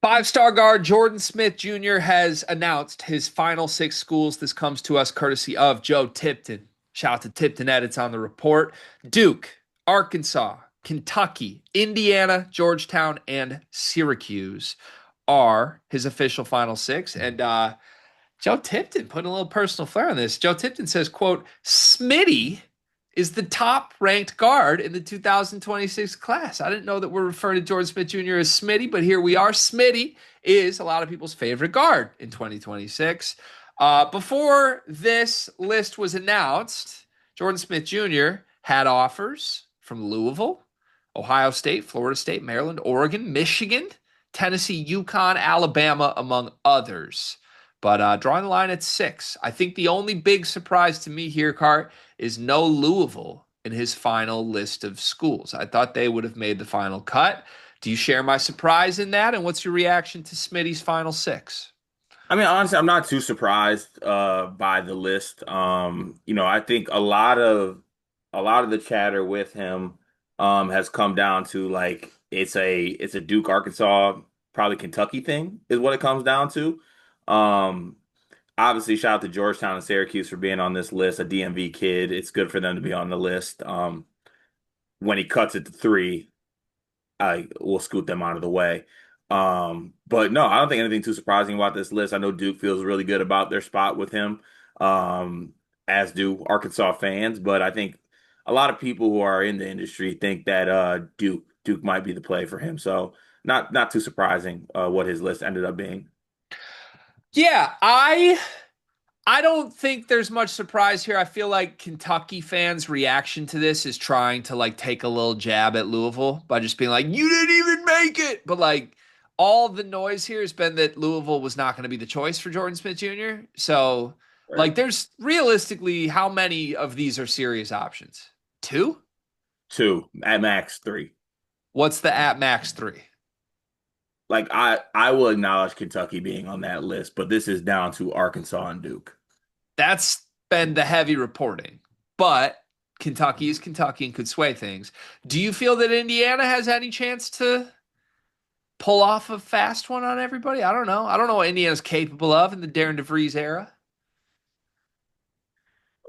Five-star guard Jordan Smith Jr. has announced his final six schools. This comes to us courtesy of Joe Tipton. Shout out to Tipton Edits on the report. Duke, Arkansas, Kentucky, Indiana, Georgetown, and Syracuse are his official final six. And Joe Tipton putting a little personal flair on this. Joe Tipton says, quote, Smitty is the top ranked guard in the 2026 class. I didn't know that we're referring to Jordan Smith Jr. as Smitty, but here we are. Smitty is a lot of people's favorite guard in 2026. Before this list was announced, Jordan Smith Jr. had offers from Louisville, Ohio State, Florida State, Maryland, Oregon, Michigan, Tennessee, UConn, Alabama, among others. But drawing the line at six, I think the only big surprise to me here, Cart, is no Louisville in his final list of schools. I thought they would have made the final cut. Do you share my surprise in that? And what's your reaction to Smitty's final six? I mean, honestly, I'm not too surprised by the list. I think a lot of the chatter with him has come down to like it's a Duke, Arkansas, probably Kentucky thing is what it comes down to. Um, Obviously, shout out to Georgetown and Syracuse for being on this list. A DMV kid, it's good for them to be on the list. When he cuts it to three, I will scoot them out of the way. But no, I don't think anything too surprising about this list. I know Duke feels really good about their spot with him, as do Arkansas fans. But I think a lot of people who are in the industry think that Duke might be the play for him. So not too surprising what his list ended up being. Yeah, I don't think there's much surprise here. I feel like Kentucky fans' reaction to this is trying to like take a little jab at Louisville by just being like, "You didn't even make it." But like all the noise here has been that Louisville was not going to be the choice for Jordan Smith Jr. So Right. like there's realistically how many of these are serious options? Two? Two at max three. What's the at max three? Like I will acknowledge Kentucky being on that list, but this is down to Arkansas and Duke. That's been the heavy reporting. But Kentucky is Kentucky and could sway things. Do you feel that Indiana has any chance to pull off a fast one on everybody? I don't know. I don't know what Indiana's capable of in the Darren DeVries era.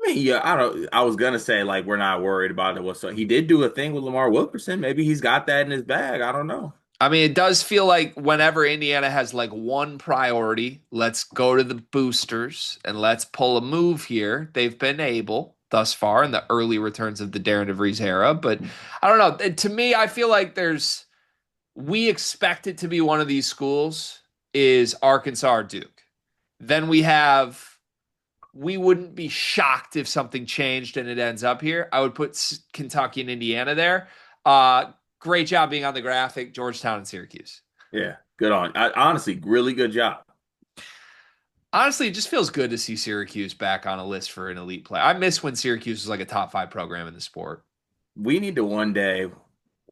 I mean, yeah, I don't. I was gonna say like we're not worried about it. So he did do a thing with Lamar Wilkerson. Maybe he's got that in his bag. I don't know. I mean, it does feel like whenever Indiana has like one priority, let's go to the boosters and let's pull a move here. They've been able thus far in the early returns of the Darren DeVries era. But I don't know. To me, I feel like we expect it to be one of these schools is Arkansas or Duke. Then we wouldn't be shocked if something changed and it ends up here. I would put Kentucky and Indiana there. Great job being on the graphic, Georgetown and Syracuse. Yeah, good on. Honestly, really good job. Honestly, it just feels good to see Syracuse back on a list for an elite play. I miss when Syracuse was like a top five program in the sport. We need to one day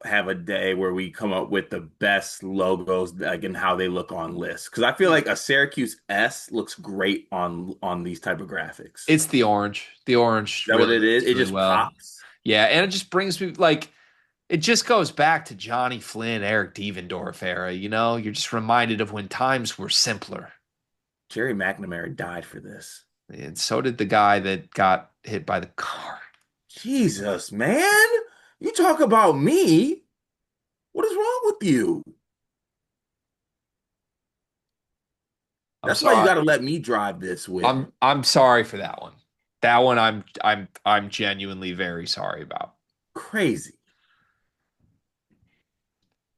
have a day where we come up with the best logos like and how they look on lists. Because I feel like a Syracuse S looks great on these type of graphics. It's the orange. The Is orange that what really it is? looks It really just well. pops. Yeah, and it just brings me like it just goes back to Johnny Flynn, Eric Devendorf era. You're just reminded of when times were simpler. Jerry McNamara died for this. And so did the guy that got hit by the car. Jesus, man. You talk about me. What is wrong with you? I'm That's why you sorry. got to let me drive this win. I'm sorry for that one. That one I'm genuinely very sorry about. Crazy.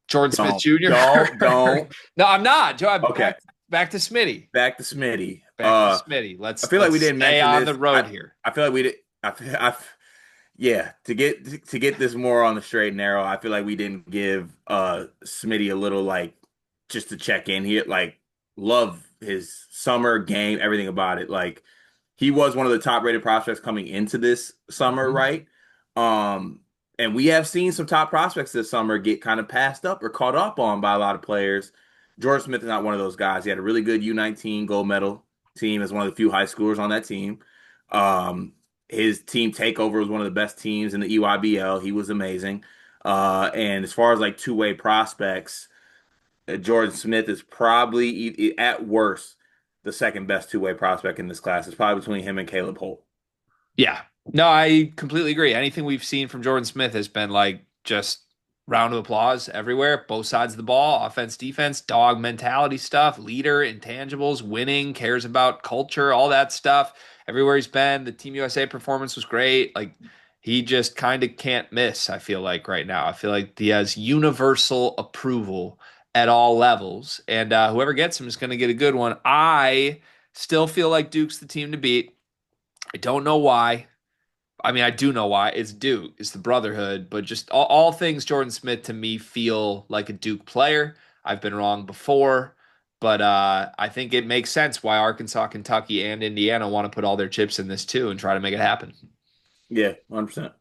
Jordan Smith Don't, Jr. don't. No, I'm not. Joe, Okay, back to Smitty. back to Smitty. Back to Smitty. I Let's feel like we let's didn't stay mention on this. the road here. I feel like we did. Yeah, to get this more on the straight and narrow. I feel like we didn't give Smitty a little like just to check in here. Like, love his summer game, everything about it. Like, he was one of the top rated prospects coming into this summer, Mhm. right? Um, and we have seen some top prospects this summer get kind of passed up or caught up on by a lot of players. George Smith is not one of those guys. He had a really good U19 gold medal team as one of the few high schoolers on that team. Um, his team takeover was one of the best teams in the EYBL. He was amazing. And as far as like two-way prospects, Jordan Smith is probably at worst the second best two-way prospect in this class. It's probably between him and Caleb Holt. Yeah. No, I completely agree. Anything we've seen from Jordan Smith has been like just round of applause everywhere, both sides of the ball, offense, defense, dog mentality stuff, leader, intangibles, winning, cares about culture, all that stuff. Everywhere he's been, the Team USA performance was great. Like he just kind of can't miss, I feel like right now. I feel like he has universal approval at all levels. And whoever gets him is going to get a good one. I still feel like Duke's the team to beat. I don't know why. I mean, I do know why. It's Duke. It's the brotherhood. But just all things Jordan Smith to me feel like a Duke player. I've been wrong before, but I think it makes sense why Arkansas, Kentucky, and Indiana want to put all their chips in this too and try to make it happen. Yeah, 100%.